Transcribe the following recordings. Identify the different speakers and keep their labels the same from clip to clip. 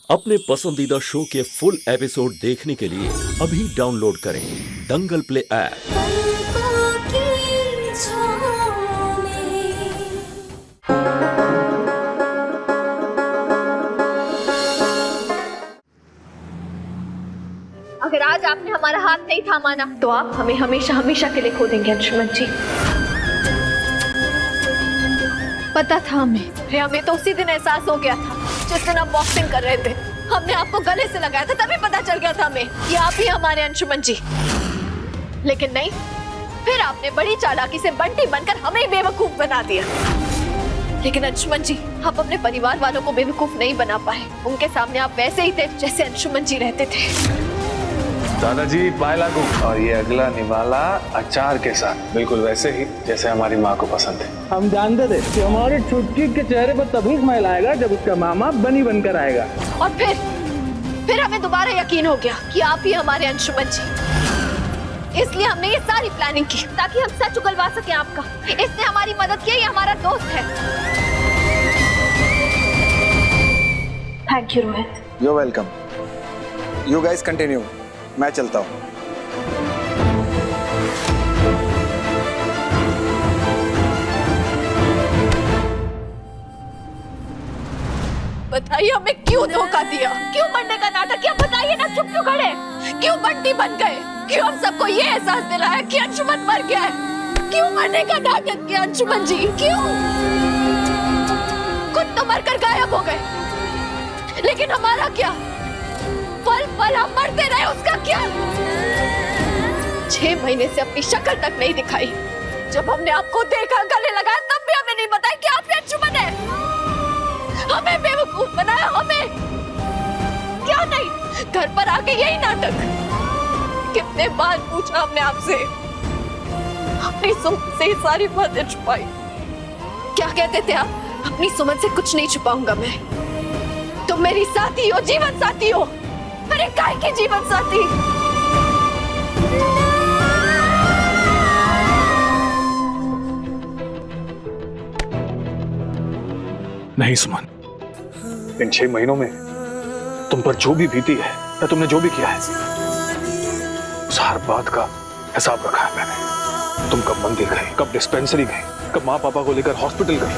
Speaker 1: अपने पसंदीदा शो के फुल एपिसोड देखने के लिए अभी डाउनलोड करें दंगल प्ले ऐप।
Speaker 2: अगर आज आपने हमारा हाथ नहीं थामा ना, तो आप हमें हमेशा हमेशा के लिए खो देंगे अंशुमन जी। पता था हमें तो उसी दिन एहसास हो गया था जिस दिन आप बॉक्सिंग कर रहे थे। हमने आपको गले से लगाया था, तभी पता चल गया था हमें कि आप ही हमारे अंशुमन जी। लेकिन नहीं, फिर आपने बड़ी चालाकी से बंटी बनकर हमें बेवकूफ बना दिया। लेकिन अंशुमन जी, आप अपने परिवार वालों को बेवकूफ नहीं बना पाए। उनके सामने आप वैसे ही थे जैसे अंशुमन जी रहते थे।
Speaker 3: दादाजी पाए लागू, और ये अगला निवाला अचार के साथ, बिल्कुल वैसे ही जैसे हमारी माँ को पसंद है।
Speaker 4: हम जानते थे कि हमारी छुटकी के चेहरे पर तभी स्माइल आएगा जब उसका मामा बनी बनकर आएगा।
Speaker 2: और फिर हमें दोबारा यकीन हो गया कि आप ही हमारे अंशुमन जी। इसलिए हमने ये सारी प्लानिंग की ताकि हम सच उगलवा सके आपका। इसने हमारी मदद की, ये हमारा दोस्त है। Thank you Rohit.
Speaker 5: You welcome. You guys continue, मैं चलता हूँ।
Speaker 2: बताइए हमें क्यों धोखा दिया, क्यों मरने का नाटक किया? बताइए ना, चुप क्यों खड़े? क्यों बंटी बन गए? क्यों हम सबको ये एहसास दिलाया कि अंशुमन मर गया है? क्यों मरने का नाटक किया अंशुमन जी? क्यों? खुद तो मरकर गायब हो गए, लेकिन हमारा क्या? पल पल हम मरते रहे, उसका क्या? 6 महीने से अपनी शक्ल तक नहीं दिखाई। जब हमने आपको देखा, गले लगाया, तब भी हमें नहीं बताया कि आप अंशुमन है। हमें बेवकूफ बनाया, हमें क्या नहीं, घर पर आके यही नाटक। कितने बार पूछा हमने आपसे, अपनी सुमन से सारी बातें छुपाई। क्या कहते थे आप? अपनी सुमन से कुछ नहीं छुपाऊंगा मैं। तुम मेरी साथी हो, जीवन साथी हो। अरे काय की जीवन साथी?
Speaker 3: नहीं सुमन, इन 6 महीनों में तुम पर जो भी बीती है या तुमने जो भी किया है, उस हर बात का हिसाब रखा है मैंने। तुम कब मंदिर गए, कब डिस्पेंसरी गए, कब माँ पापा को लेकर हॉस्पिटल गए,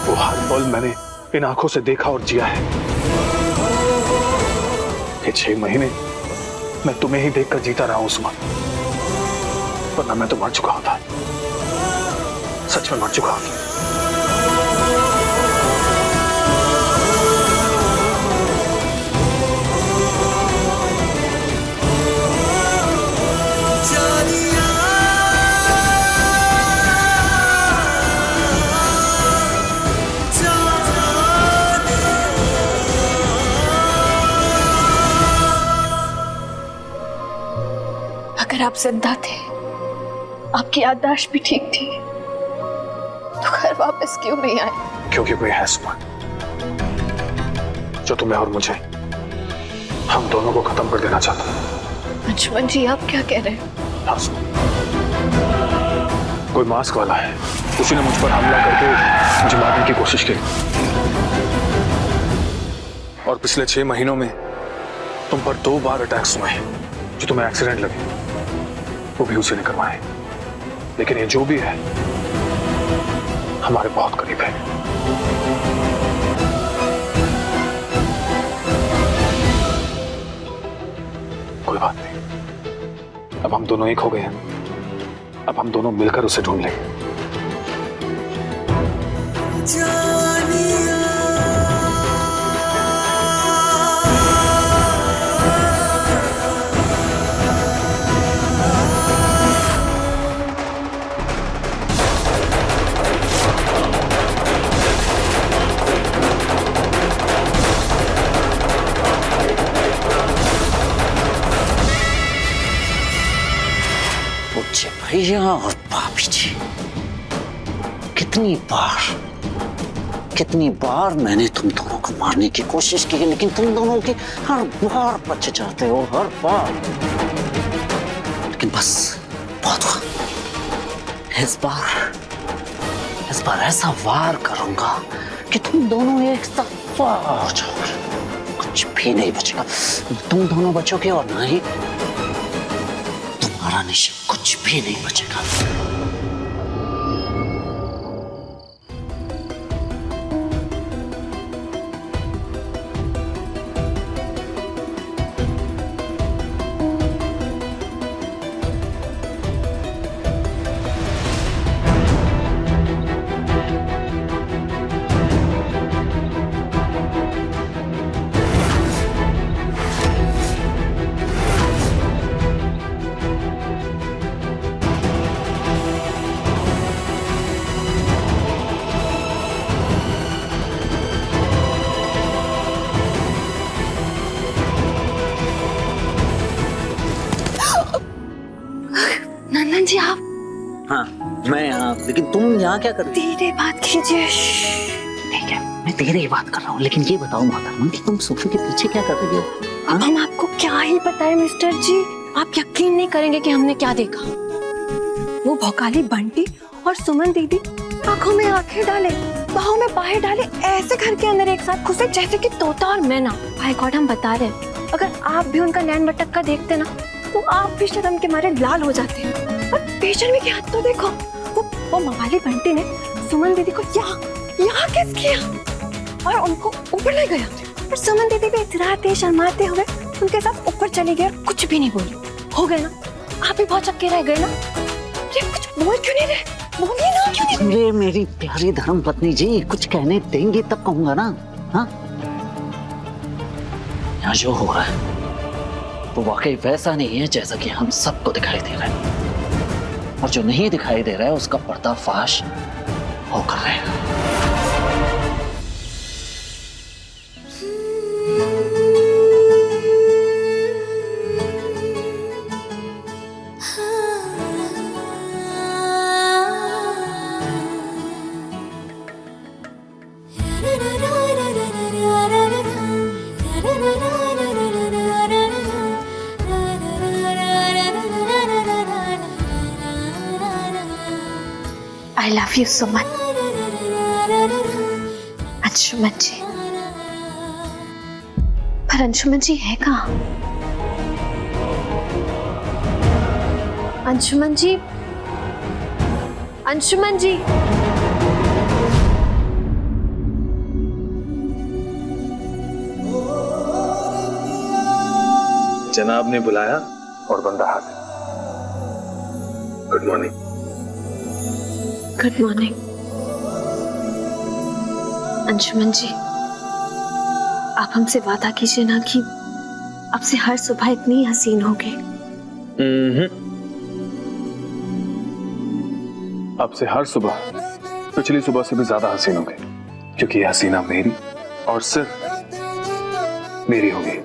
Speaker 3: वो हर पल मैंने इन आंखों से देखा और जिया है। ये 6 महीने मैं तुम्हें ही देखकर जीता रहा हूं सुमन, वरना मैं तो मर चुका होता। सच में मर चुका होता।
Speaker 2: अगर आप जिंदा थे, आपकी याददाश्त भी ठीक थी, तो घर वापस क्यों नहीं आए?
Speaker 3: क्योंकि कोई है सुमन जो तुम्हें और मुझे, हम दोनों को खत्म कर देना चाहता है।
Speaker 2: अंशुमन जी, आप क्या कह रहे हैं?
Speaker 3: हाँ सुमन, कोई मास्क वाला है, उसी ने मुझ पर हमला करके मुझे मारने की कोशिश की। और पिछले 6 महीनों में तुम पर 2 बार अटैक्स हुए हैं जो तुम्हें एक्सीडेंट लगे, वो भी उसी ने करवाए। लेकिन ये जो भी है हमारे बहुत करीब है। कोई बात नहीं, अब हम दोनों एक हो गए हैं। अब हम दोनों मिलकर उसे ढूंढ लेंगे।
Speaker 6: भैया और भाभी जी, कितनी बार मैंने तुम दोनों को मारने की कोशिश की है, लेकिन तुम दोनों की हर बार बच जाते हो, हर बार। लेकिन बस बहुत हुआ। इस बार ऐसा वार करूंगा कि तुम दोनों एक साथ वार हो जाओगे। भी नहीं बचेगा। तुम दोनों बचोगे और ना ही तुम्हारा निशान, कुछ भी नहीं बचेगा।
Speaker 2: नंदन जी आप।
Speaker 6: हाँ मैं यहाँ, लेकिन तुम यहाँ क्या कर रही हो?
Speaker 2: धीरे बात कीजिए।
Speaker 6: ठीक है मैं धीरे ही बात कर रहा हूँ, लेकिन ये बताओ मोहतरमा कि तुम सोफे के पीछे क्या कर रही हो?
Speaker 2: अब हम आपको क्या ही बताएं मिस्टर जी, आप यकीन नहीं करेंगे कि हमने क्या देखा। वो भौकाली बंटी और सुमन दीदी आंखों में आंखें डाले, बाहों में बाहें डाले, ऐसे घर के अंदर एक साथ घुसे जैसे कि तोता और मैना। भाई गॉड हम बता रहे हैं, अगर आप भी उनका नैन मटक्का देखते ना तो आप भी शर्म के मारे लाल हो जाते हैं। और बेशर्मी की हद तो देखो, वो मवाली बंटी ने सुमन दीदी को यहाँ किस किया और उनको ऊपर ले गया। और सुमन दीदी भी इतराते शर्माते हुए उनके साथ ऊपर चली गई और कुछ भी नहीं बोली। हो गए ना, आप भी बहुत चक्के रह गए ना। अरे कुछ बोल क्यों नहीं रहे, बोलिए ना क्यों नहीं।
Speaker 6: अरे मेरी प्यारी धर्म पत्नी जी, कुछ कहने देंगे तब कहूंगा ना। हाँ यहाँ जो हो रहा है वो वाकई वैसा नहीं है जैसा कि हम सबको दिखाई दे रहा है, और जो नहीं दिखाई दे रहा है उसका पर्दाफाश होकर रहेगा।
Speaker 2: I love you so much, Anshuman जी। पर अंशुमन जी है कहाँ? अंशुमन जी, अंशुमन जी।
Speaker 3: जनाब ने बुलाया और बंदा हाजिर। Good morning.
Speaker 2: Good morning Anshuman ji. आप हमसे वादा कीजिए ना कि आपसे हर सुबह इतनी हसीन होगी।
Speaker 3: आपसे हर सुबह पिछली सुबह से भी ज्यादा हसीन होगी, क्योंकि ये हसीना मेरी और सिर्फ मेरी होगी।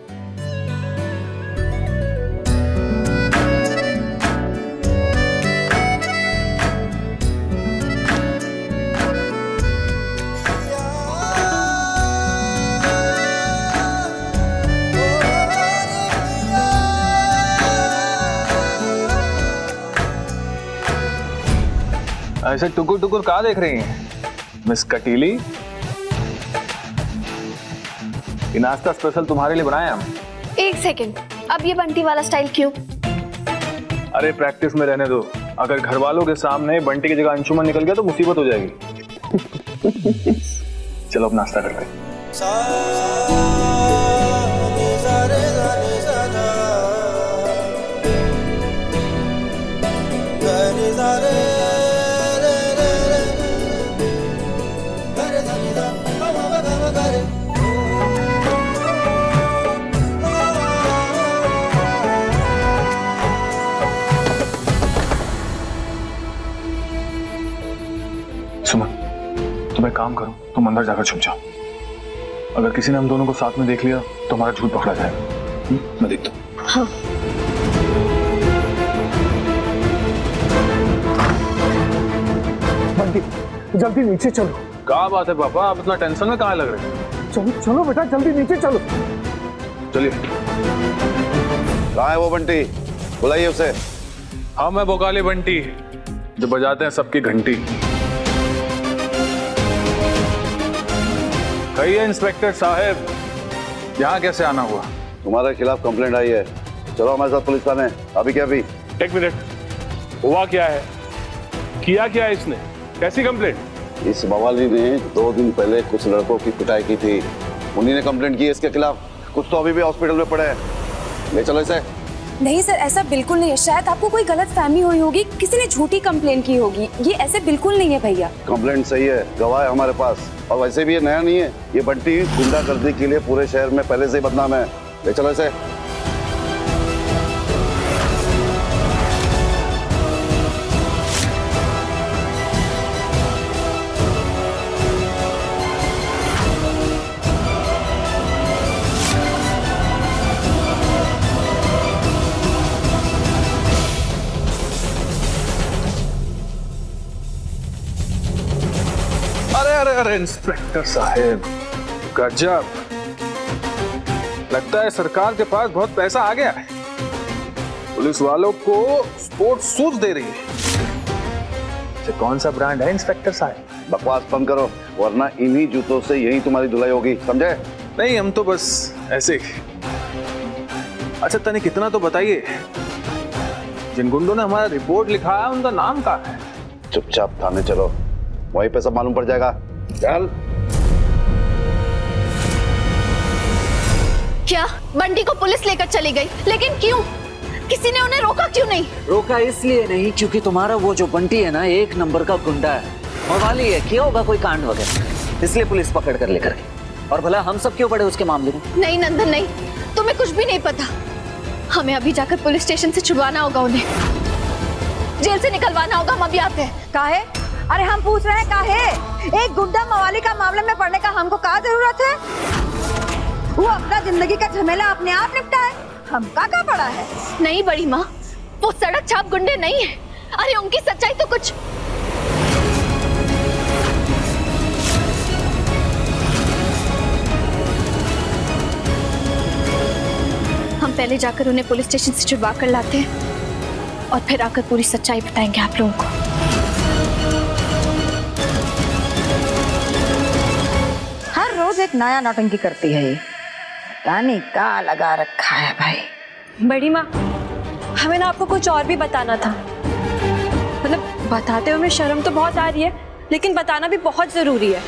Speaker 3: ऐसे टुकुर टुकुर कहाँ देख रही हैं मिस कटीली? ये नाश्ता स्पेशल तुम्हारे लिए बनाया हम।
Speaker 2: एक सेकंड, अब ये बंटी वाला स्टाइल क्यों?
Speaker 3: अरे प्रैक्टिस में रहने दो, अगर घर वालों के सामने बंटी की जगह अंशुमन निकल गया तो मुसीबत हो जाएगी। चलो अब नाश्ता करते हैं। सुमन, तुम एक काम करो, तुम अंदर जाकर छुप जाओ। अगर किसी ने हम दोनों को साथ में देख लिया तो हमारा झूठ पकड़ा जाएगा। मैं देखता हूँ।
Speaker 2: हाँ।
Speaker 4: बंटी जल्दी नीचे चलो।
Speaker 3: क्या बात है पापा, आप इतना टेंशन में कहाँ लग रहे हैं?
Speaker 4: चलो चलो बेटा जल्दी नीचे चलो।
Speaker 3: चलिए।
Speaker 5: कहाँ है वो बंटी? बुलाइए उसे।
Speaker 3: हाँ मैं भोकाली बंटी, जो बजाते हैं सबकी घंटी। कहिए इंस्पेक्टर साहब, यहाँ कैसे आना हुआ?
Speaker 7: तुम्हारे खिलाफ कंप्लेंट आई है, चलो हमारे साथ पुलिस थाने। अभी क्या भी?
Speaker 3: एक मिनट, हुआ क्या है? किया क्या है इसने? कैसी कंप्लेंट?
Speaker 7: इस बवाली ने 2 दिन पहले कुछ लड़कों की पिटाई की थी, उन्हीं ने कंप्लेंट की है इसके खिलाफ। कुछ तो अभी भी हॉस्पिटल में पड़े हैं, ले चलो इसे।
Speaker 8: नहीं सर, ऐसा बिल्कुल नहीं है। शायद आपको कोई गलत फहमी हुई होगी, किसी ने झूठी कंप्लेन की होगी। ये ऐसे बिल्कुल नहीं है भैया।
Speaker 7: कंप्लेंट सही है, गवाह है हमारे पास, और वैसे भी ये नया नहीं है। ये बंटी गुंडागर्दी के लिए पूरे शहर में पहले से ही बदनाम है। ले चलो इसे।
Speaker 3: अरे इंस्पेक्टर साहब, गजब। लगता है सरकार के पास बहुत पैसा आ गया है। पुलिस वालों को स्पोर्ट्स शूज दे रही है। ये कौन सा ब्रांड है इंस्पेक्टर साहब?
Speaker 7: बकवास बंद करो, वरना इन्हीं जूतों से यही तुम्हारी धुलाई होगी, समझे?
Speaker 3: नहीं, हम तो बस ऐसे ही। अच्छा तनिक कितना तो बताइए, जिन गुंडों ने हमारा रिपोर्ट लिखा है उनका नाम क्या है?
Speaker 7: चुपचाप थाने चलो, वहीं पे सब मालूम पड़ जाएगा। चल।
Speaker 2: क्या बंटी को पुलिस लेकर चली गई? लेकिन क्यों? किसी ने उन्हें रोका क्यों नहीं?
Speaker 6: रोका इसलिए नहीं क्योंकि तुम्हारा वो जो बंटी है ना, 1 नंबर का गुंडा है, मवाली है, किया होगा कोई कांड वगैरह, इसलिए पुलिस पकड़ कर लेकर गई। और भला हम सब क्यों पड़े उसके मामले में?
Speaker 2: नहीं नंदन नहीं, तुम्हें कुछ भी नहीं पता। हमें अभी जाकर पुलिस स्टेशन से छुड़वाना होगा उन्हें, जेल से निकलवाना होगा। हम अभी आते हैं।
Speaker 9: काहे? अरे हम पूछ रहे हैं काहे? एक गुंडा मवाली का मामले में पड़ने का हमको क्या जरूरत है? वो अपना जिंदगी का झमेला अपने आप निपटा है, हम का पड़ा है?
Speaker 2: नहीं बड़ी माँ, वो सड़क छाप गुंडे नहीं है। अरे उनकी सच्चाई तो कुछ। हम पहले जाकर उन्हें पुलिस स्टेशन से छुड़वा कर लाते हैं और फिर आकर पूरी सच्चाई बताएंगे आप लोगों को।
Speaker 9: हर रोज एक नया नौटंकी करती है ये, पता नहीं क्या लगा रखा है भाई।
Speaker 8: बड़ी माँ, हमें ना आपको कुछ और भी बताना था। मतलब बताते हुए शर्म तो बहुत आ रही है, लेकिन बताना भी बहुत जरूरी है।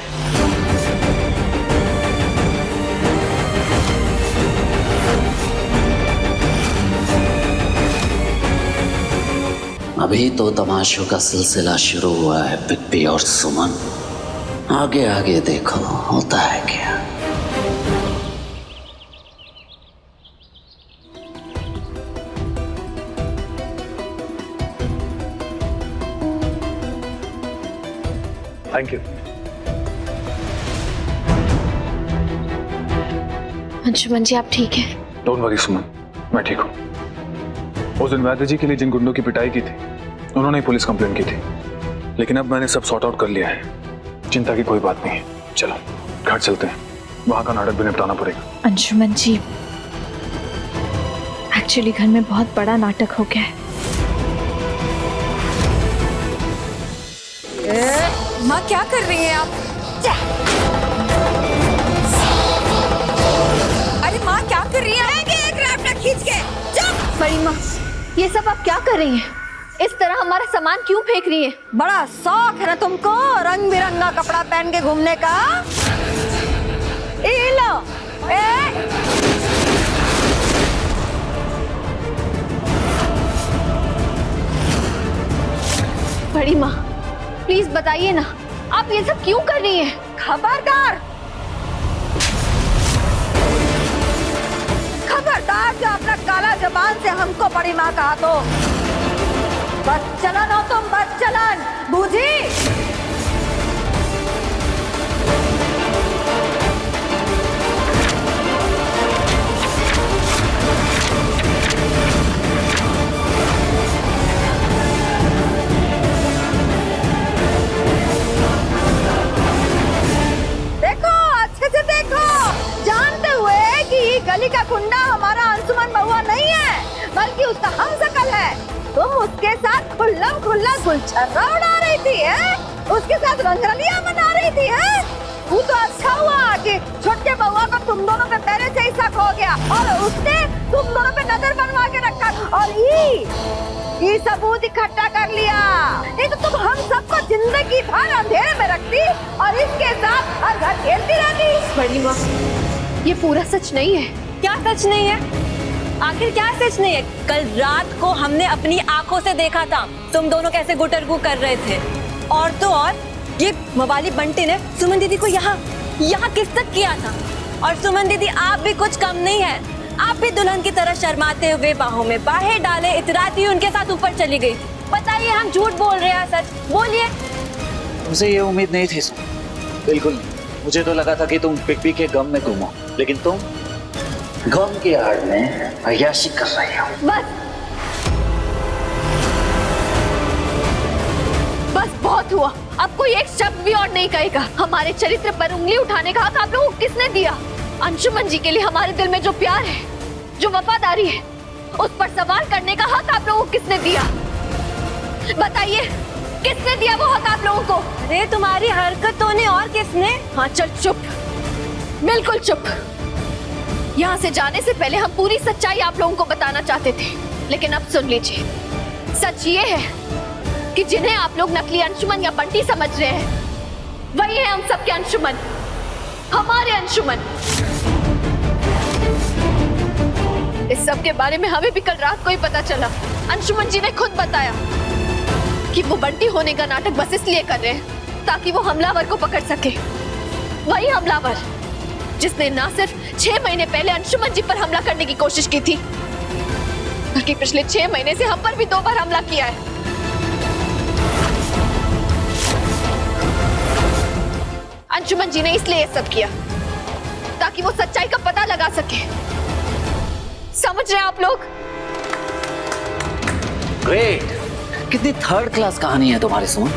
Speaker 6: अभी तो तमाशों का सिलसिला शुरू हुआ है पिप्पी और सुमन, आगे आगे देखो होता है क्या।
Speaker 3: Thank you.
Speaker 2: अंशुमन जी आप ठीक हैं?
Speaker 3: डोंट वरी सुमन, मैं ठीक हूँ। उस दिन वैद्य जी के लिए जिन गुंडों की पिटाई की थी, उन्होंने ही पुलिस कंप्लेंट की थी, लेकिन अब मैंने सब सॉर्ट आउट कर लिया है। चिंता की कोई बात नहीं है। चलो घर चलते हैं, वहां का नाटक भी निपटाना पड़ेगा।
Speaker 2: अंशुमन जी, एक्चुअली घर में बहुत बड़ा नाटक हो गया है।
Speaker 8: माँ क्या कर रही हैं आप? अरे माँ क्या कर रही हैं?
Speaker 9: खींच के
Speaker 2: बड़ी माँ, ये सब आप क्या कर रही हैं? इस तरह हमारा सामान क्यों फेंक रही है?
Speaker 9: बड़ा शौक है ना तुमको रंग बिरंगा कपड़ा पहन के घूमने का? ये लो,
Speaker 2: बड़ी माँ प्लीज बताइए ना, आप ये सब क्यों कर रही हैं?
Speaker 9: खबरदार, खबरदार जो अपना काला जबान से हमको बड़ी माँ कहा तो बस चलन हो तुम, बस चलन बूझी। देखो अच्छे से देखो, जानते हुए कि ये गली का गुंडा हमारा अंशुमन बहुआ नहीं है, बल्कि उसका हमशक्ल है। तुम उसके साथ खुल्लम खुल्ला गुलछर्रा उड़ा रही थी है? उसके साथ रंगरलियां मना रही थी है? वो तो अच्छा हुआ कि छोटे बहुआ को तुम दोनों पे पहले से ही शक लिया और उसने तुम दोनों पे नजर बनवा के रखा और ये सबूत इकट्ठा कर लिया। नहीं तो तुम हम सबको जिंदगी भर अंधेरे में रखती और इसके साथ हर घर खेलती रहती।
Speaker 8: बड़ी माँ,
Speaker 2: ये पूरा सच नहीं है।
Speaker 8: क्या सच नहीं है? आखिर क्या सच नहीं है? कल रात को हमने अपनी आंखों से देखा था तुम दोनों कैसे गुटरगू कर रहे थे। और तो और ये मवाली बंटी ने सुमन दीदी को यहाँ किस्मत किया था। और सुमन दीदी आप भी कुछ कम नहीं है, आप भी दुल्हन की तरह शर्माते हुए बाहों में बाहें डाले इतराती हुई उनके साथ ऊपर चली गई। बताइए हम झूठ बोल रहे हैं सच बोलिए।
Speaker 6: मुझे ये उम्मीद नहीं थी सुमन, बिल्कुल नहीं। मुझे तो लगा था कि तुम पिग्गी के गम में गुम हो, लेकिन तुम गम की आड़ में अय्याशी कर रही हो।
Speaker 2: बस बहुत हुआ। अब कोई एक शब्द भी और नहीं कहेगा। हमारे चरित्र पर उंगली उठाने का हक आप लोगों को किसने दिया? अंशुमन जी के लिए हमारे दिल में जो प्यार है, जो वफादारी है, उस पर सवाल करने का हक आप लोगों को किसने दिया? बताइए, किसने दिया वो हक आप लोगों को?
Speaker 8: अरे तुम्हारी हरकतों ने और किसने?
Speaker 2: हाँ चल चुप, बिल्कुल चुप। यहाँ से जाने से पहले हम पूरी सच्चाई आप लोगों को बताना चाहते थे, लेकिन अब सुन लीजिए। सच ये है कि जिन्हें आप लोग नकली अंशुमन या बंटी समझ रहे हैं, वही है हम सबके अंशुमन, हमारे अंशुमन। इस सब के बारे में हमें भी कल रात को ही पता चला। अंशुमन जी ने खुद बताया कि वो बंटी होने का नाटक बस इसलिए कर रहे हैं ताकि वो हमलावर को पकड़ सके। वही हमलावर जिसने ना सिर्फ 6 महीने पहले अंशुमन जी पर हमला करने की कोशिश की थी, बल्कि पिछले 6 महीने से हम पर भी 2 बार हमला किया है। अंशुमन जी ने इसलिए ये सब किया ताकि वो सच्चाई का पता लगा सके। समझ रहे हैं आप लोग?
Speaker 6: ग्रेट, कितनी थर्ड क्लास कहानी है तुम्हारी सुमन।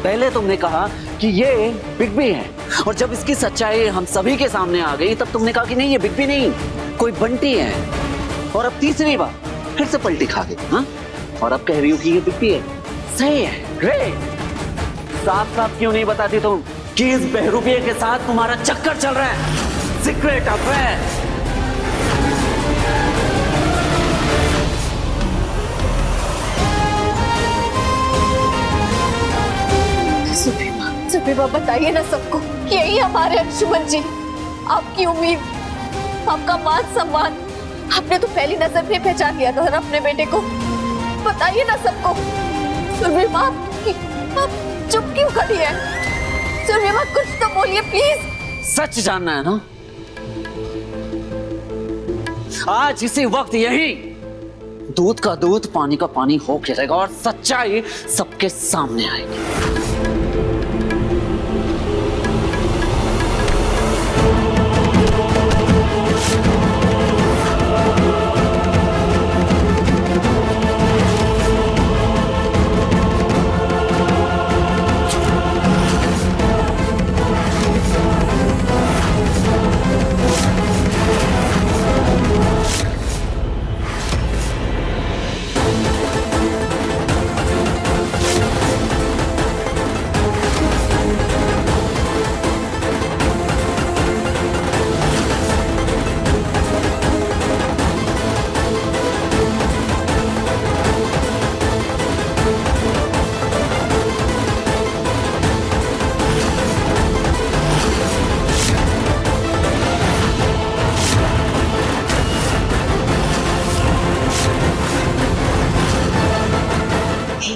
Speaker 6: पहले तुमने कहा कि ये बिग्बी है, और जब इसकी सच्चाई हम सभी के सामने आ गई तब तुमने कहा कि नहीं ये बिग्बी नहीं, कोई बंटी है। और अब तीसरी बार फिर से पलटी खा गई, हाँ? और अब कह रही हो कि ये बिग्बी है। सही है, ग्रेट। साफ साफ क्यों नहीं बताती तुम कि इस बहरूपिये के साथ तुम्हारा चक्कर चल रहा है, सीक्रेट अफेयर।
Speaker 2: सुबह बताइए ना सबको, यही हमारे अंशुमन जी, आपकी उम्मीद, आपका मान सम्मान। आपने तो पहली नजर में पहचान लिया था अपने बेटे को। बताइए ना सबको। सुरभि माँ, आप चुप क्यों खड़ी है? सुरभि माँ कुछ तो बोलिए प्लीज।
Speaker 6: सच जानना है ना? आज इसी वक्त यही दूध का दूध पानी का पानी हो गिरेगा और सच्चाई सबके सामने आएगी।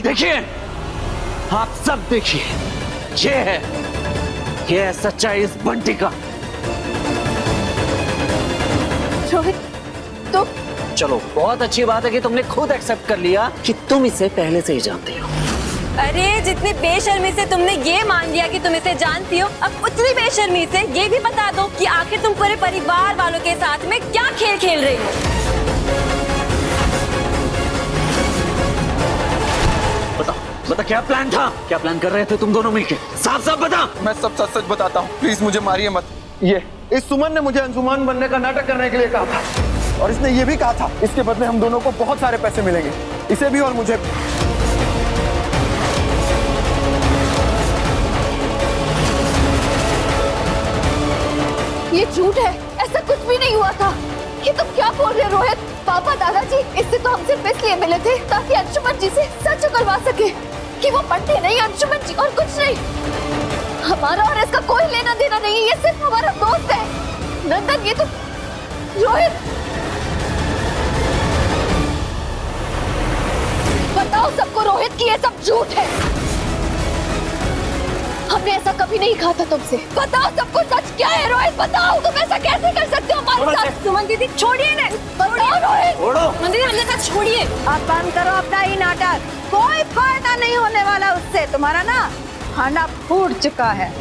Speaker 6: देखिए, आप सब देखिए, ये है सच्चाई इस बंटी का।
Speaker 2: रोहित, तो
Speaker 6: चलो बहुत अच्छी बात है कि तुमने खुद एक्सेप्ट कर लिया कि तुम इसे पहले से ही जानती हो।
Speaker 8: अरे जितनी बेशर्मी से तुमने ये मान लिया कि तुम इसे जानती हो, अब उतनी बेशर्मी से ये भी बता दो कि आखिर तुम पूरे परिवार वालों के साथ में क्या खेल खेल रही हो।
Speaker 6: बता क्या प्लान था? क्या प्लान कर रहे थे तुम दोनों मिलके? साफ साफ बता।
Speaker 5: मैं सब सच सच बताता हूँ, प्लीज मुझे मारिए मत। ये इस सुमन ने मुझे अंशुमान बनने का नाटक करने के लिए कहा था, और इसने ये भी कहा था इसके बदले हम दोनों को बहुत सारे पैसे मिलेंगे, इसे भी और मुझे।
Speaker 2: ये झूठ है, ऐसा कुछ भी नहीं हुआ था। बोल रहे रोहित? पापा दादाजी इससे तो हम सिर्फ इसलिए मिले थे ताकि अंशुमन जी से सच उगलवा सके कि वो बंटी नहीं अंशुमन जी और कुछ नहीं। हमारा और इसका कोई लेना देना नहीं, ये सिर्फ हमारा दोस्त है। नंदन ये तो रोहित, बताओ सबको रोहित कि ये सब झूठ है। हमने ऐसा कभी नहीं कहा था तुमसे। बताओ सबको सच क्या है रोहित, बताओ। तुम ऐसा कैसे कर सकते हो हमारे साथ?
Speaker 8: सुमन दीदी छोड़िए ना,
Speaker 2: बताओ रोहित।
Speaker 8: सुमन दीदी हमारे साथ छोड़िए।
Speaker 9: अब बंद करो अपना ही नाटक, कोई फायदा नहीं होने वाला उससे। तुम्हारा ना खाना फूट चुका है।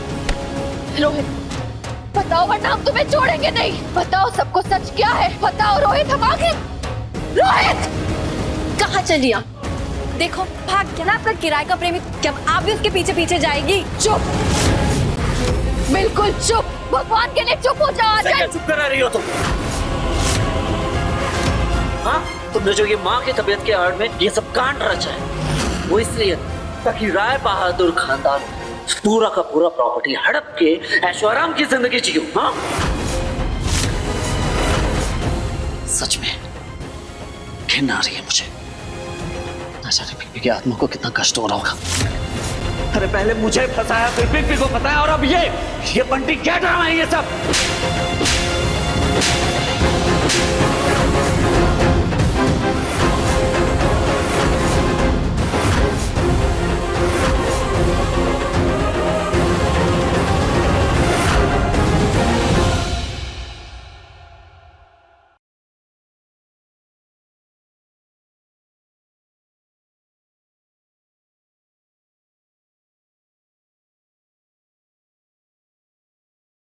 Speaker 2: रोहित बताओ वरना हम तुम्हें छोड़ेंगे नहीं। बताओ सबको सच क्या है, बताओ रोहित। हम आखिर रोहित
Speaker 8: कहाँ चली आप? देखो भाग गया ना आपका किराए का प्रेमी। क्या आप भी उसके पीछे पीछे जाएगी?
Speaker 2: चुप, बिल्कुल चुप। भगवान के लिए चुप हो जाओ।
Speaker 6: क्या चुप करा रही हो तुम? हाँ, तुमने जो ये माँ की तबीयत के आड़ में ये सब कांड रचा है, वो इसलिए ताकि राय बहादुर खानदान पूरा का पूरा प्रॉपर्टी हड़प के ऐशो आराम की जिंदगी जियो। हाँ, सच में घिन आ रही है मुझे। न जाने पिप्पी की आत्मा को कितना कष्ट हो रहा होगा। अरे पहले मुझे फंसाया, फिर पिप्पी को फंसाया, और अब ये बंटी क्या ड्रामा है ये सब?